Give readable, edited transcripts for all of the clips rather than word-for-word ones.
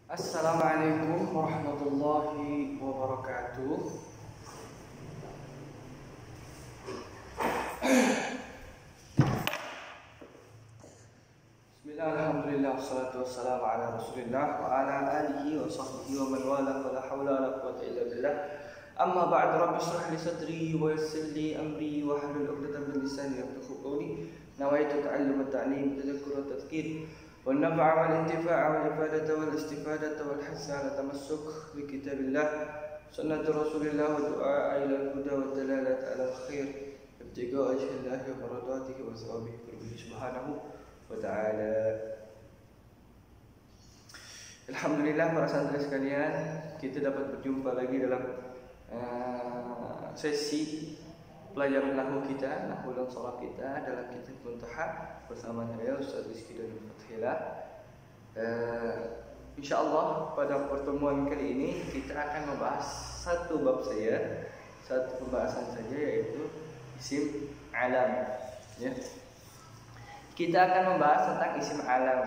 Assalamualaikum warahmatullahi wabarakatuh. Bismillah, alhamdulillah, wassalatu wassalamu ala rasulillah wa ala alihi wa sahbihi wa man wala wa la hawla wa la quwwata illa billah. Amma ba'd, rabbi shrah li sadri wa yassir li amri wa hlul 'uqdatam min lisani yafqahu qawli. Nawaitu ta'allum at-ta'lim, tadhakkur at-tadhkir والنفع والانتفاع والإفادة والاستفادة والحث على التمسك بكتاب الله سنة رسول الله ودعاء إلى الهدى والدلالة على الخير ابتغاء وجه الله ومرضاته وثوابه قربه سبحانه وتعالى. Alhamdulillah para santri sekalian, kita dapat berjumpa lagi dalam sesi pelajaran nahwu kita, nahwu dan sharaf kita dalam kitab Muntaha bersama saya Ustaz Rizky dan Fathila. Insyaallah pada pertemuan kali ini kita akan membahas satu bab saja, satu pembahasan saja, yaitu isim alam. Ya. Kita akan membahas tentang isim alam.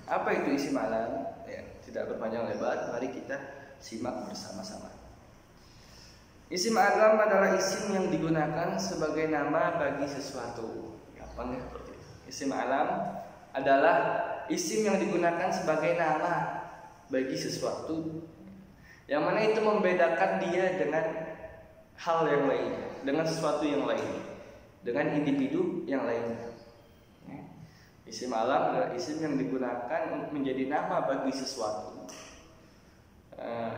Apa itu isim alam? Ya, tidak berpanjang lebar, mari kita simak bersama-sama. Isim alam adalah isim yang digunakan sebagai nama bagi sesuatu. Gampang ya seperti itu. Isim alam adalah isim yang digunakan sebagai nama bagi sesuatu, yang mana itu membedakan dia dengan hal yang lain, dengan sesuatu yang lain, dengan individu yang lainnya. Isim alam adalah isim yang digunakan menjadi nama bagi sesuatu,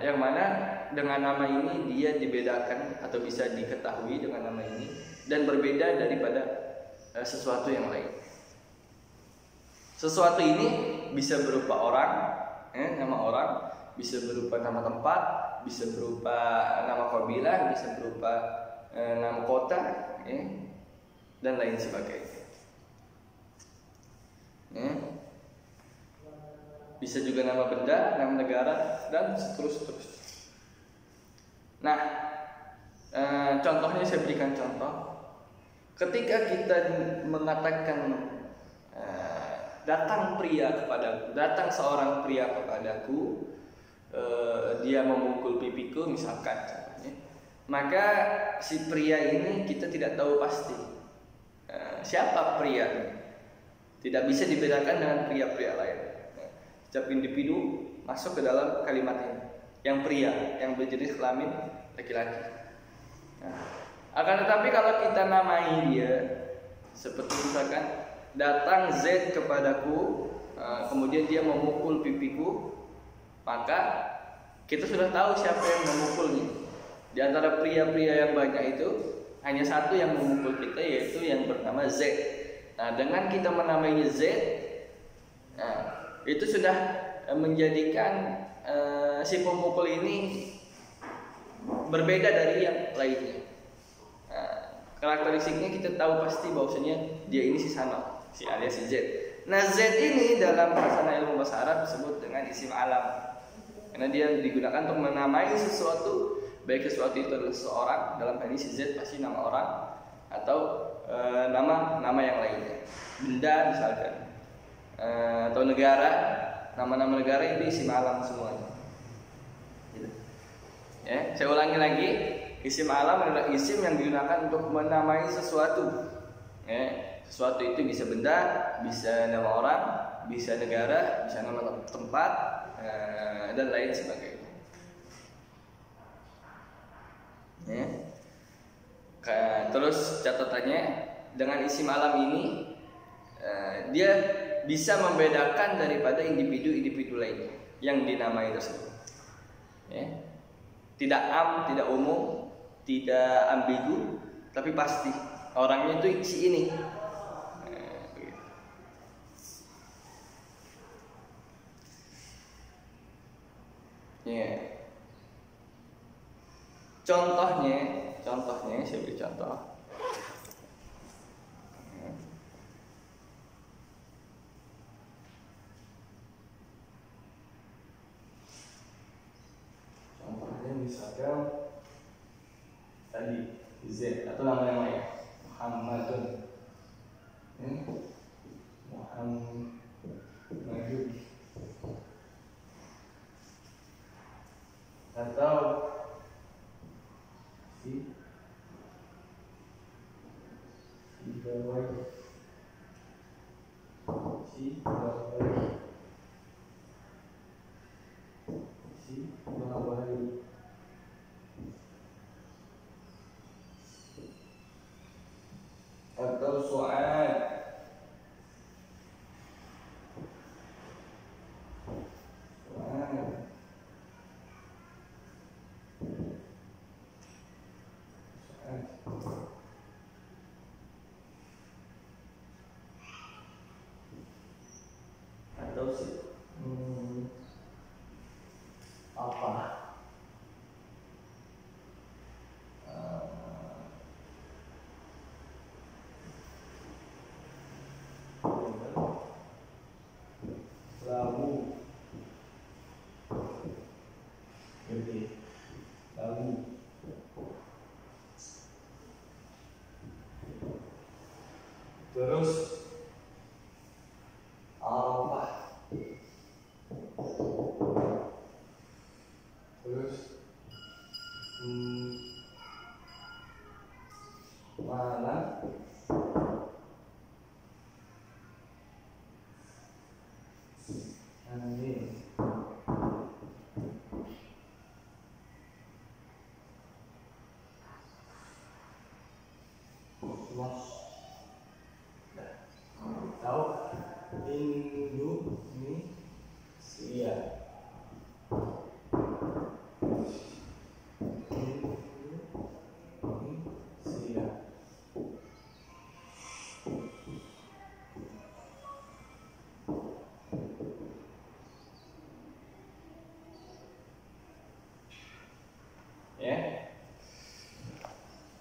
yang mana dengan nama ini dia dibedakan atau bisa diketahui dengan nama ini dan berbeda daripada sesuatu yang lain. Sesuatu ini bisa berupa orang, nama orang, bisa berupa nama tempat, bisa berupa nama kabilah, bisa berupa nama kota, dan lain sebagainya. Bisa juga nama benda, nama negara, dan seterusnya. Nah, contohnya saya berikan contoh. Ketika kita mengatakan datang seorang pria kepadaku, dia memukul pipiku misalkan, maka si pria ini kita tidak tahu pasti siapa pria ini. Tidak bisa dibedakan dengan pria-pria lain. Setiap individu masuk ke dalam kalimat ini. Yang pria, yang berjenis kelamin laki-laki. Akan tetapi kalau kita namai dia, seperti misalkan datang Z kepadaku, kemudian dia memukul pipiku, maka kita sudah tahu siapa yang memukulnya. Di antara pria-pria yang banyak itu hanya satu yang memukul kita, yaitu yang bernama Z. Nah, dengan kita menamainya Z, itu sudah menjadikan si pemukul ini berbeda dari yang lainnya. Karakteristiknya kita tahu pasti bahwasanya dia ini si Sano, si alias si Z. Nah, Z ini dalam bahasa ilmu bahasa Arab disebut dengan isim alam, karena dia digunakan untuk menamai sesuatu, baik sesuatu itu adalah seseorang, dalam hal ini si Z pasti nama orang, atau nama yang lainnya, benda misalkan, atau negara, nama-nama negara ini isim alam semuanya. Gitu. Ya, saya ulangi lagi, isim alam adalah isim yang digunakan untuk menamai sesuatu. Sesuatu itu bisa benda, bisa nama orang, bisa negara, bisa nama tempat, dan lain sebagainya. Terus catatannya, dengan isim alam ini dia bisa membedakan daripada individu-individu lainnya yang dinamai tersebut. Tidak tidak umum, tidak ambigu, tapi pasti orangnya itu si ini. Contohnya saya beri contoh. Contohnya misalkan tadi Z atau nama yang lain, Muhammadun, Muhammadun. atau su'ad. Atau apa? Labu. Oke. Labu. Terus Arafah. Terus mana? Ini. Tahu Indonesia. Ya.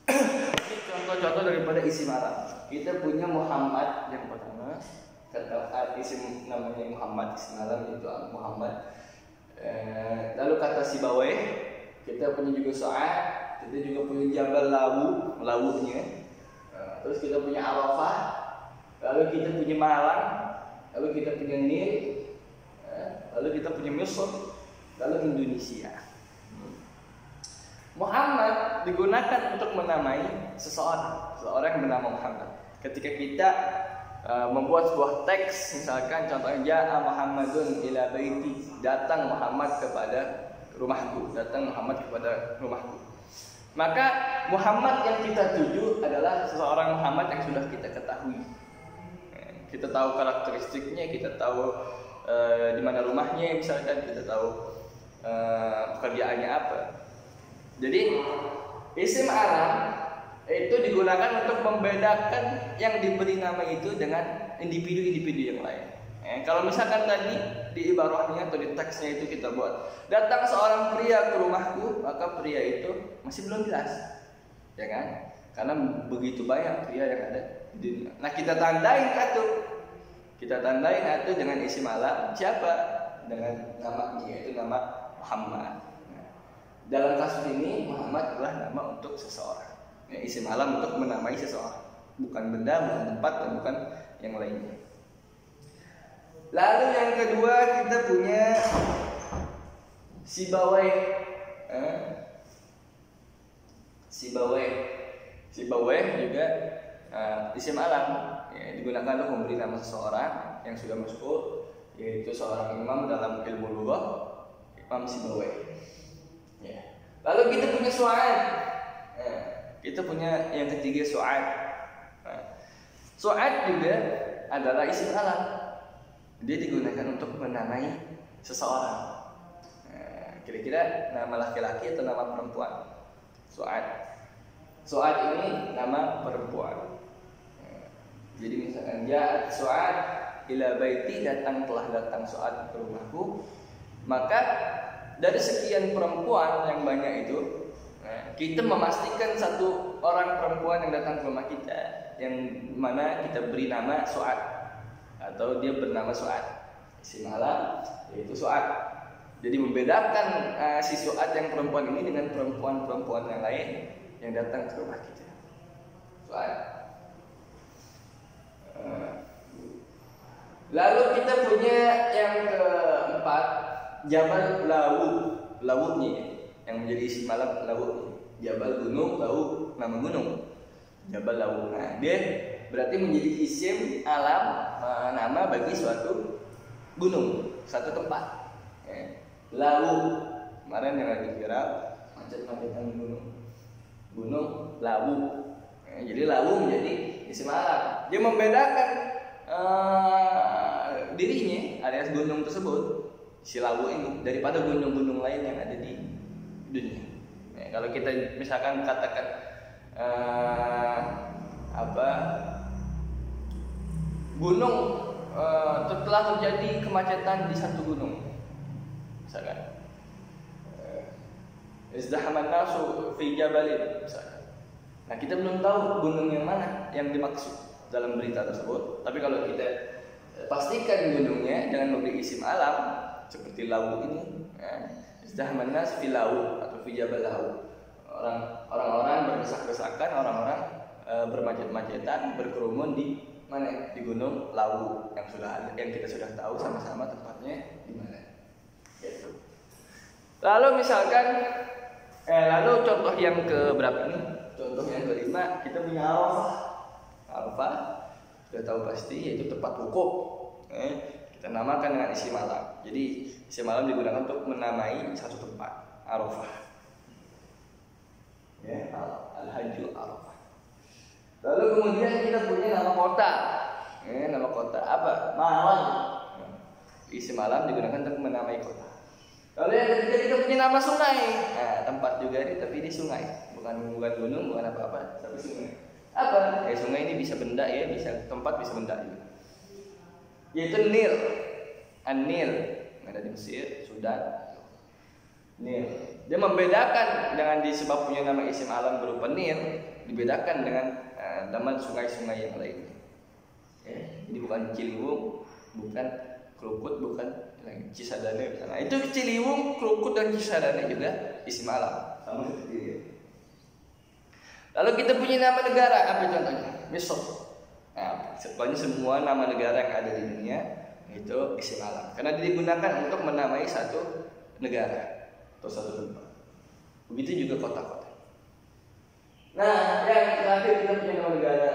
Ini contoh-contoh daripada isim Arab. Kita punya Muhammad yang pertama, kata isim namanya Muhammad, isim Arab itu Muhammad. Lalu kata Sibawayh, kita punya juga Su'ad, kita juga punya Jabal Lawunya. Terus kita punya Arafah, lalu kita punya Malang, lalu kita punya Nil, lalu kita punya Misr, lalu Indonesia. Muhammad digunakan untuk menamai seseorang yang bernama Muhammad. Ketika kita membuat sebuah teks, misalkan contohnya Ja'a Muhammadun ila baiti, datang Muhammad kepada rumahku, Maka Muhammad yang kita tuju adalah seseorang Muhammad yang sudah kita ketahui. Kita tahu karakteristiknya, kita tahu di mana rumahnya, misalkan kita tahu pekerjaannya apa. Jadi isim Arab itu digunakan untuk membedakan yang diberi nama itu dengan individu-individu yang lain. Kalau misalkan tadi di ibarahnya atau di teksnya itu kita buat datang seorang pria ke rumahku, maka pria itu masih belum jelas, ya kan? Karena begitu banyak pria yang ada di dunia. Nah, kita tandain itu dengan isim Arab siapa? Dengan namanya, yaitu nama Muhammad. Dalam kasus ini Muhammad adalah nama untuk seseorang. Isim alam untuk menamai seseorang, bukan benda, bukan tempat, dan bukan yang lainnya. Lalu yang kedua kita punya Sibawayh. Sibawayh juga isim alam, digunakan untuk memberi nama seseorang yang sudah masyhur, yaitu seorang imam dalam ilmu lughah, Imam Sibawayh. Lalu kita punya Su'ad. Kita punya yang ketiga Su'ad. Su'ad juga adalah isim alam. Dia digunakan untuk menamai seseorang. Kira-kira nama laki-laki atau nama perempuan? Su'ad. Su'ad ini nama perempuan. Jadi misalkan Ja'at Su'ad ila baiti, telah datang Su'ad ke rumahku. Maka dari sekian perempuan yang banyak itu, kita memastikan satu orang perempuan yang datang ke rumah kita, yang mana kita beri nama Su'ad, atau dia bernama Su'ad. Isim alam yaitu Su'ad. Jadi membedakan si Su'ad yang perempuan ini dengan perempuan-perempuan yang lain yang datang ke rumah kita. Su'ad. Lalu kita punya yang keempat, Jabal Lawunya, yang menjadi isim alam Lawunya. Jabal gunung, Lawu nama gunung. Jabal Lawu. Nah, dia berarti menjadi isim alam nama bagi suatu gunung, satu tempat. Lawu, kemarin yang lagi viral macet-macetan gunung Lawu. Jadi Lawu menjadi isim alam. Dia membedakan dirinya alias gunung tersebut, si Lawu ini, daripada gunung-gunung lain yang ada di dunia. Kalau kita misalkan katakan gunung telah terjadi kemacetan di satu gunung, misalkan izdahaman nasu fi jabalin, misalkan. Nah, kita belum tahu gunung yang mana yang dimaksud dalam berita tersebut. Tapi kalau kita pastikan gunungnya dengan memberi isim alam seperti Lawu ini, izdahaman nas fi Lawu atau fi jabal Lawu. Orang-orang berdesak-desakan, orang-orang bermacet-macetan, berkerumun di mana? Di gunung Lawu yang kita sudah tahu sama-sama tempatnya di mana. Gitu. Lalu misalkan lalu contoh yang ke berapa ini? Contoh yang kelima, kita punya Arafah. Arafah sudah tahu pasti, yaitu tempat wukuf. Kita namakan dengan isim alam. Jadi isim alam digunakan untuk menamai satu tempat, Arafah. Al-Hajjul Arafah. Lalu kemudian kita punya nama kota. Nama kota apa? Malang. Isim alam digunakan untuk menamai kota. Lalu yang ketiga kita punya nama sungai. Tempat juga ini, tapi ini sungai, bukan gunung, bukan apa-apa, tapi sungai. Apa? Sungai ini bisa benda ya, bisa tempat, bisa benda juga. Yaitu Nil. An-Nil ada di Mesir, Sudan. Nil. Dia membedakan dengan disebab punya nama isim alam berupa Nil, dibedakan dengan nama sungai-sungai yang lainnya. Ini bukan Ciliwung, bukan Krukut, bukan Cisadane. Nah, itu Ciliwung, Krukut dan Cisadane juga isim alam, sama seperti dia. Lalu kita punya nama negara, apa contohnya? Misr. Nah, pokoknya semua nama negara yang ada di dunia itu isim alam, karena digunakan untuk menamai satu negara atau satu tempat. Begitu juga kota-kota. Nah, yang terakhir kita punya nama negara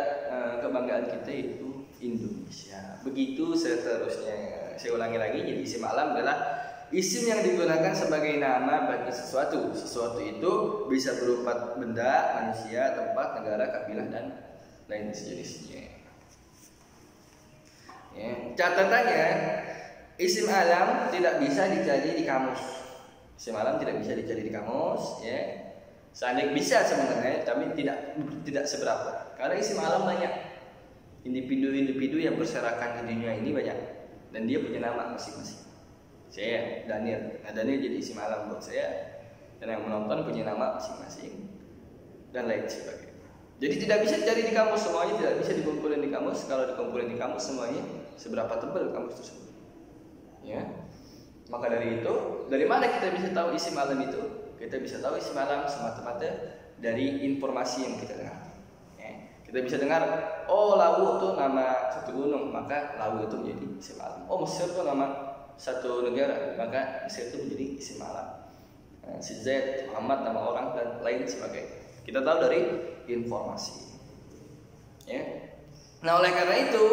kebanggaan kita itu Indonesia. Begitu seterusnya. Saya ulangi lagi, jadi isim alam adalah isim yang digunakan sebagai nama bagi sesuatu. Sesuatu itu bisa berupa benda, manusia, tempat, negara, kabilah, dan lain sejenisnya. Catatannya, isim alam tidak bisa dicari di kamus. Isim alam tidak bisa dicari di kamus, ya. Seandainya bisa sebenarnya, tapi tidak seberapa. Karena isim alam banyak, individu-individu yang berserakan di dunia ini banyak, dan dia punya nama masing-masing. Saya Daniel, Daniel jadi isim alam buat saya, dan yang menonton punya nama masing-masing, dan lain sebagainya. Jadi tidak bisa dicari di kamus, semuanya tidak bisa dikumpulin di kamus. Kalau dikumpulin di kamus, semuanya seberapa tebal kamus tersebut, ya. Maka dari itu, dari mana kita bisa tahu isim alam itu? Kita bisa tahu isim alam semata-mata dari informasi yang kita dengar. Kita bisa dengar, oh Lawu itu nama satu gunung, maka Lawu itu menjadi isim alam. Oh Mesir itu nama satu negara, maka Mesir itu menjadi isim alam. Si Zaid, Muhammad nama orang dan lain sebagainya. Kita tahu dari informasi. Ya. Nah oleh karena itu,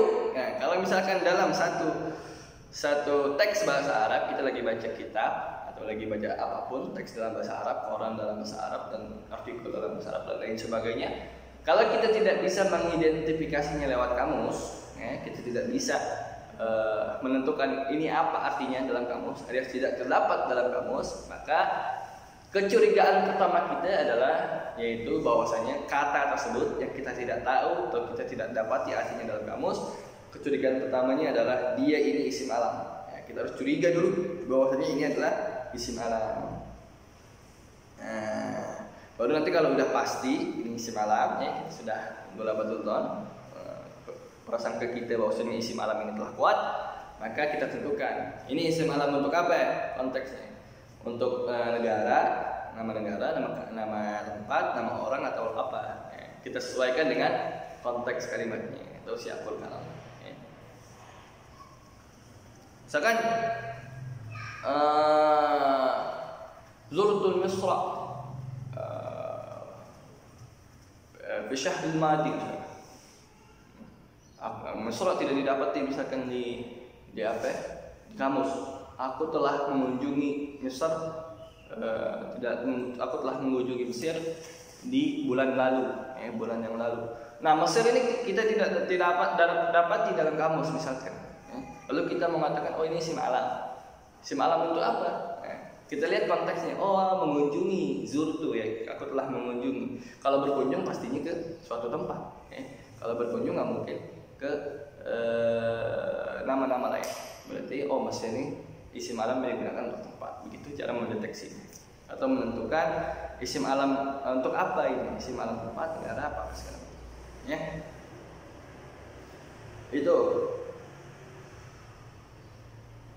kalau misalkan dalam satu teks bahasa Arab, kita lagi baca kitab atau lagi baca apapun, teks dalam bahasa Arab, koran dalam bahasa Arab, dan artikel dalam bahasa Arab dan lain sebagainya. Kalau kita tidak bisa mengidentifikasinya lewat kamus, kita tidak bisa menentukan ini apa artinya dalam kamus, alias tidak terdapat dalam kamus, maka kecurigaan pertama kita adalah yaitu bahwasanya kata tersebut yang kita tidak tahu atau kita tidak dapati artinya dalam kamus, kecurigaan pertamanya adalah dia ini isim alam. Kita harus curiga dulu bahwasanya ini adalah isim alam. Baru nanti kalau udah pasti ini isim alam, kita sudah bola betul prasangka kita bahwasanya isim alam ini telah kuat, maka kita tentukan ini isim alam untuk apa ya konteksnya, untuk negara, nama negara, nama tempat, nama orang atau apa. Kita sesuaikan dengan konteks kalimatnya atau siapul kalam. Misalkan zurtul Misra fi syahril madi, Mesra tidak didapati misalkan di apa? Di kamus. Aku telah mengunjungi Mesir aku telah mengunjungi Mesir di bulan lalu, bulan yang lalu. Nah, Mesir ini kita tidak dapat di dalam kamus misalkan. Lalu kita mengatakan, oh ini isim alam. Isim alam untuk apa? Kita lihat konteksnya. Oh, mengunjungi, zurtu ya. Aku telah mengunjungi. Kalau berkunjung pastinya ke suatu tempat. Kalau berkunjung nggak mungkin ke nama-nama lain. Berarti Mesir ini isim alam yang digunakan untuk tempat. Begitu cara mendeteksinya. Atau menentukan isim alam untuk apa ini? Isim alam tempat, negara apa sekarang. Ya. Itu.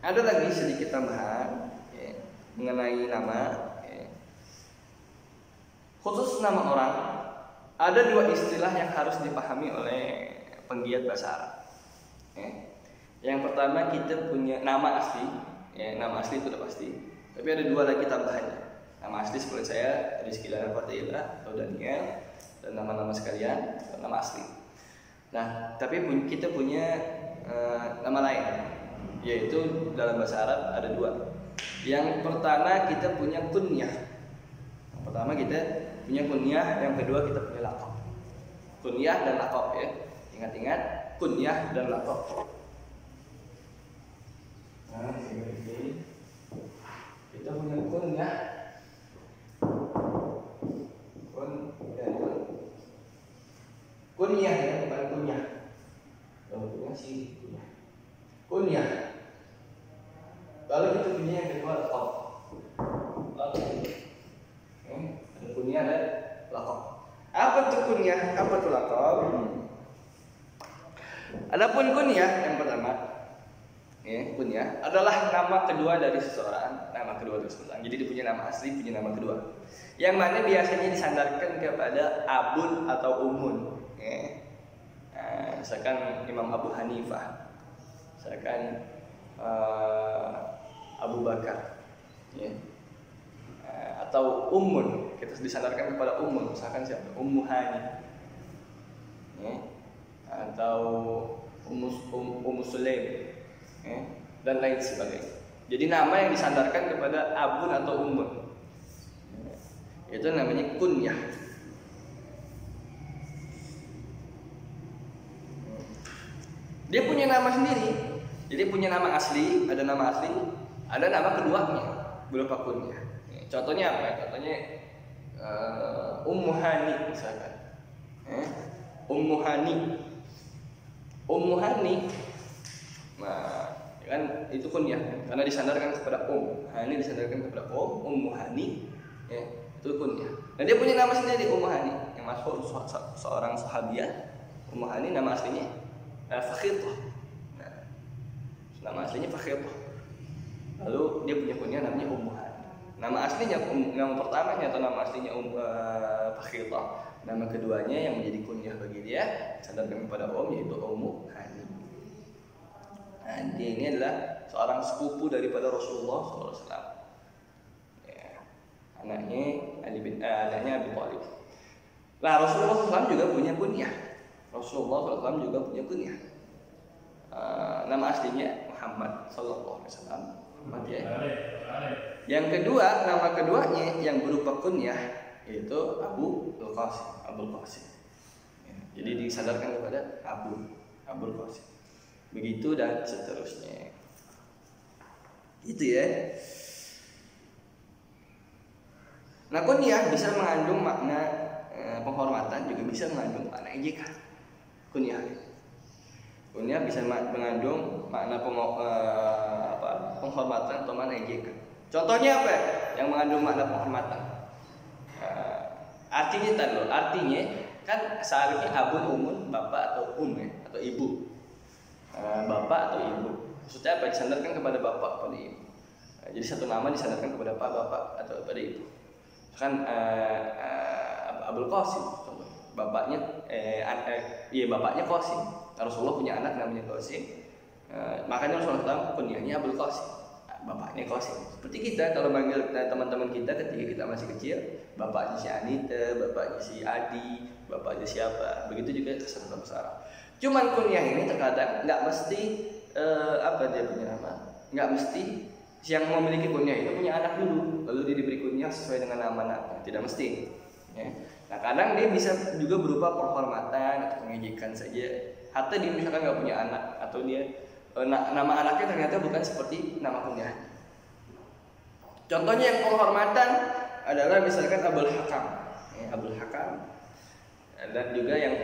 Ada lagi sedikit tambahan mengenai nama. Khusus nama orang, ada dua istilah yang harus dipahami oleh penggiat bahasa Arab. Yang pertama, kita punya nama asli. Nama asli itu sudah pasti. Tapi ada dua lagi tambahannya. Nama asli seperti saya, Rizky Lana Fatihillah atau Daniel, dan nama-nama sekalian, nama asli. Nah, tapi kita punya nama lain, yaitu dalam bahasa Arab ada dua. Yang pertama kita punya kunyah. Yang pertama kita punya kunyah, yang kedua kita punya laqab. Kunyah dan laqab ya. Ingat-ingat kunyah dan laqab. Nah, ini kita punya kunyah. Kunyah ya, bukan kunyah. Kalau kunyah sih kunyah. Kunyah. Lalu kita punya yang kedua laqab. Ada kunyah dan laqab. Apa itu kunyah? Apa itu laqab? Adapun kunyah yang pertama, kunyah adalah nama kedua dari seseorang, Jadi dia punya nama asli, punya nama kedua. Yang mana biasanya disandarkan kepada abun atau umun. Misalkan Imam Abu Hanifah, misalkan Abu Bakar, atau Ummun, kita disandarkan kepada Ummun, misalkan siapa? Ummu Hani, atau Ummu Sulaim, dan lain sebagainya. Jadi nama yang disandarkan kepada abun atau ummun, itu namanya kunyah. Dia punya nama sendiri. Jadi punya nama asli, ada nama keduanya berupa kunyah. Contohnya apa? Contohnya Ummu Hani misalkan. Ummu Hani. Nah, kan itu kunyah karena disandarkan kepada Hani disandarkan kepada Ummu Hani, itu kunyah. Nah, dia punya nama sendiri Ummu Hani yang masyhur, seorang sahabiah. Ummu Hani nama aslinya Fakhithah. Nama aslinya Fakhithah. Lalu dia punya kunyah namanya Ummu Hani. Nama aslinya, nama pertamanya atau nama aslinya Fakhithah. Nama keduanya yang menjadi kunyah bagi dia sandarkan kepada yaitu Ummu Hani. Nah, dia ini adalah seorang sepupu daripada Rasulullah SAW. Anaknya Abi Thalib. Nah, Rasulullah SAW juga punya kunyah. Nama aslinya Muhammad Sallallahu Alaihi Wasallam. Yang kedua, nama keduanya yang berupa kunyah yaitu Abul Qasim. Jadi disandarkan kepada Abul Qasim. Begitu dan seterusnya. Itu ya. Nah, kunyah bisa mengandung makna penghormatan, juga bisa mengandung makna ejekan. Kunyah bisa mengandung makna penghormatan atau makna ejekan. Contohnya apa? Yang mengandung makna penghormatan. Artinya kan seharusnya abun, umun, bapak atau atau ibu. Bapak atau ibu. Maksudnya apa? Disandarkan kepada bapak atau ibu. Jadi satu nama disandarkan kepada bapak atau kepada ibu. Kan Abul Qasim, bapaknya Qasim. Rasulullah punya anak namanya Qasim. Makanya Rasulullah SAW kunyahnya Abul Qasim, bapaknya Qasim. Seperti kita kalau manggil teman-teman kita ketika kita masih kecil, bapaknya si Anita, bapaknya si Adi, bapaknya siapa. Begitu juga bahasa Arab. Cuman kunyah ini terkadang nggak mesti apa dia punya nama, nggak mesti yang memiliki kunyah itu punya anak dulu, lalu dia diberi kunyah sesuai dengan nama anaknya, tidak mesti. Ya. Nah kadang dia bisa juga berupa penghormatan atau pengejekan saja. Hatta dia misalkan nggak punya anak atau dia nama anaknya ternyata bukan seperti nama kunyah. Contohnya yang penghormatan adalah misalkan Abul Hakam, ya, Abul Hakam, dan juga yang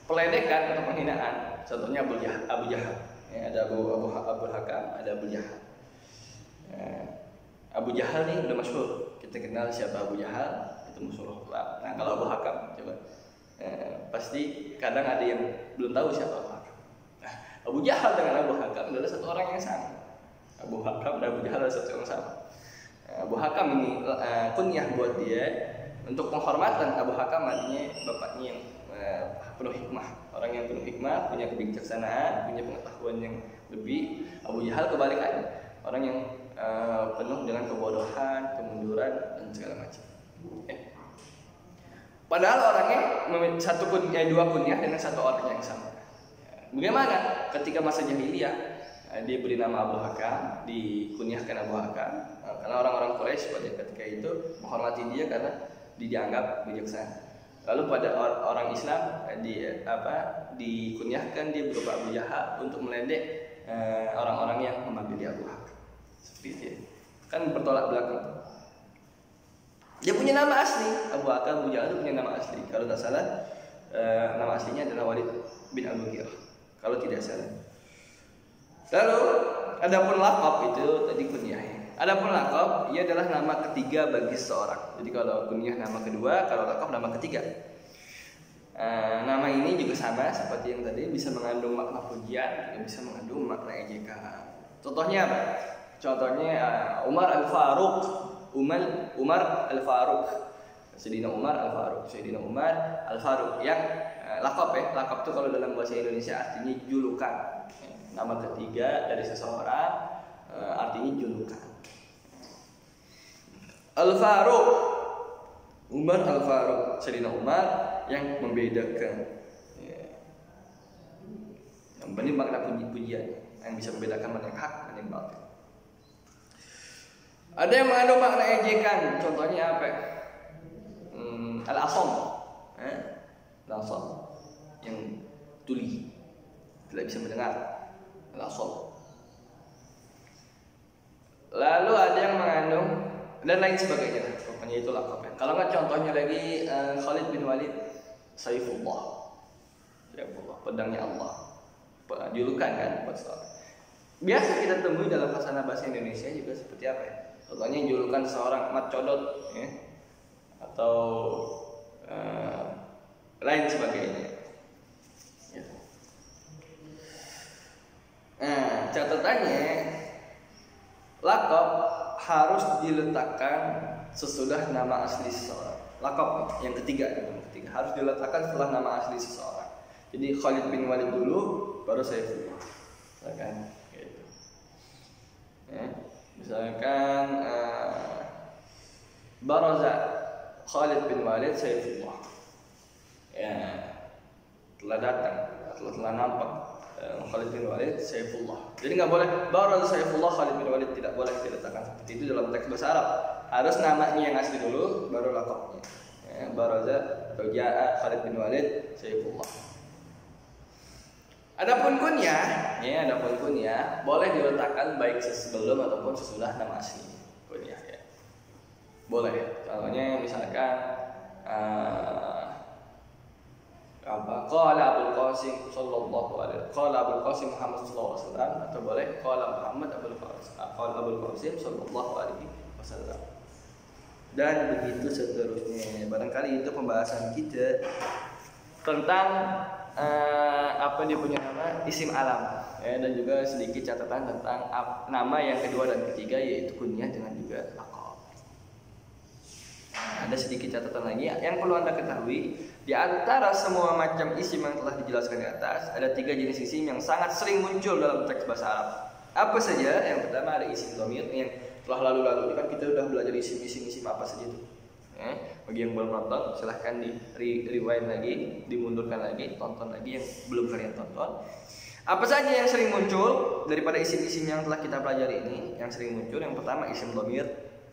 peledekan atau penghinaan. Contohnya Abu Jahal. Ya, ada Abul Hakam, ada Abu Jahal. Abu Jahal nih udah masyhur. Kita kenal siapa Abu Jahal, itu musuh Rasulullah. Nah kalau Abu Hakam coba pasti kadang ada yang belum tahu siapa Abu Hakam. Nah, Abu Jahal dengan Abu Hakam adalah satu orang yang sama. Abu Hakam dan Abu Jahal adalah satu orang yang sama. Abu Hakam ini kunyah buat dia untuk penghormatan. Abu Hakam artinya bapaknya yang penuh hikmah, orang yang penuh hikmah, punya kebijaksanaan, punya pengetahuan yang lebih. Abu Jahal kebalikannya, orang yang penuh dengan kebodohan, kemunduran dan segala macam. Padahal orangnya dua kunyah dengan satu orang yang sama. Bagaimana ketika masa jahiliyah dia beri nama Abu Hakam, dikunyahkan Abu Hakam, karena orang-orang Quraisy pada ketika itu menghormati dia karena dianggap bijaksana. Lalu pada orang Islam dikunyahkan dia berupa Abu Jahal untuk meledek orang-orang yang memanggil dia Abu Hakam. Seperti itu. Kan bertolak belakang. Dia punya nama asli, Abu Hakam, Abu Jahal punya nama asli. Kalau tak salah nama aslinya adalah Walid bin Al-Mughirah. Kalau tidak salah. Lalu adapun laqab itu tadi kunyahnya. Adapun laqab ia adalah nama ketiga bagi seseorang. Jadi kalau kunyah nama kedua, kalau laqab nama ketiga. Nama ini juga sama seperti yang tadi, bisa mengandung makna pujian, juga bisa mengandung makna ejekan. Contohnya apa? Contohnya Umar Al-Faruq, Umar Al-Faruq, Sayyidina Umar Al-Faruq, Sayyidina Umar Al-Faruq. Yang laqab ya, laqab itu kalau dalam bahasa Indonesia artinya julukan. Nama ketiga dari seseorang artinya julukan. Al-Faruq, Umar Al-Faruq, Sayyidina Umar yang membedakan. Yang benar makna pujian yang bisa membedakan mana yang hak dan yang batil. Ada yang mengandung makna ejekan, contohnya apa? Al-Asam, Al-Asam yang tuli, tidak bisa mendengar. Al-Asam. Lalu ada yang mengandung dan lain sebagainya. Pokoknya itu laqab. Kalau nggak contohnya lagi Khalid bin Walid, Saifullah, pedangnya Allah, julukan kan buat seorang. Biasa kita temui dalam bahasa Indonesia juga seperti apa ya? Contohnya julukan seorang Mat Codot, ya, atau lain sebagainya. Ya. Nah, catatannya laqab harus diletakkan sesudah nama asli seseorang. Laqab yang ketiga harus diletakkan setelah nama asli seseorang. Jadi Khalid bin Walid dulu, baru Saifullah. Misalkan gitu. Ya, misalkan Baraza Khalid bin Walid Saifullah. Ya, telah nampak Khalid bin Walid Saifullah. Jadi nggak boleh Baraza Saifullah Khalid bin Walid, tidak boleh diletakkan seperti itu dalam teks bahasa Arab. Harus namanya yang asli dulu, baru laqabnya. Ya, Baraza Ja'a Khalid bin Walid Saifullah. Adapun kunyah boleh diletakkan baik sebelum ataupun sesudah nama asli kunyah ya. Boleh ya. Contohnya misalkan qala Abul Qasim sallallahu alaihi qala Abul Qasim Muhammad sallallahu alaihi wasallam, atau boleh qala Muhammad Abul Qasim sallallahu alaihi wasallam. Dan begitu seterusnya. Barangkali itu pembahasan kita tentang apa dia punya nama isim alam ya, dan juga sedikit catatan tentang nama yang kedua dan ketiga, yaitu kunyah dengan juga laqab. Ada sedikit catatan lagi yang perlu Anda ketahui. Di antara semua macam isim yang telah dijelaskan di atas, ada 3 jenis isim yang sangat sering muncul dalam teks bahasa Arab. Apa saja? Yang pertama ada isim dhamir yang telah lalu-lalu. Kan kita sudah belajar isim apa saja itu. Bagi yang belum nonton, silahkan di rewind lagi, dimundurkan lagi, tonton lagi yang belum kalian tonton. Apa saja yang sering muncul daripada isim-isim yang telah kita pelajari ini? Yang sering muncul, yang pertama isim dhamir,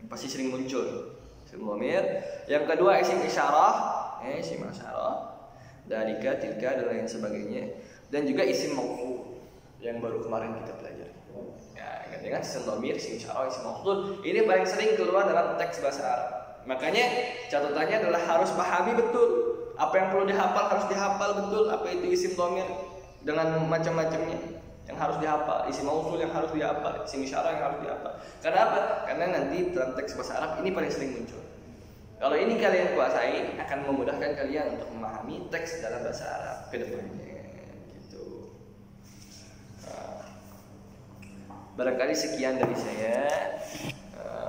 pasti sering muncul. Isim dhamir. Yang kedua isim isyarah, isim isyarah, dalika, tilka dan lain sebagainya. Dan juga isim mausul yang baru kemarin kita pelajari. Ya, ingat dengan isim dhamir, isim isyarah, isim mausul ini paling sering keluar dalam teks bahasa Arab. Makanya catatannya adalah harus pahami betul apa yang perlu dihafal, harus dihafal betul apa itu isim dhamir dengan macam-macamnya yang harus dihafal, isim mausul yang harus dihafal, isim isyarah yang harus dihafal. Karena apa? Karena nanti dalam teks bahasa Arab ini paling sering muncul. Kalau ini kalian kuasai akan memudahkan kalian untuk memahami teks dalam bahasa Arab ke depannya. Gitu. Barangkali sekian dari saya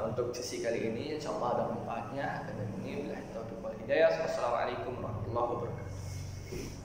untuk sesi kali ini. Insyaallah ada manfaatnya. Dan ini billahi taufiq wal hidayah. Wassalamualaikum warahmatullahi wabarakatuh.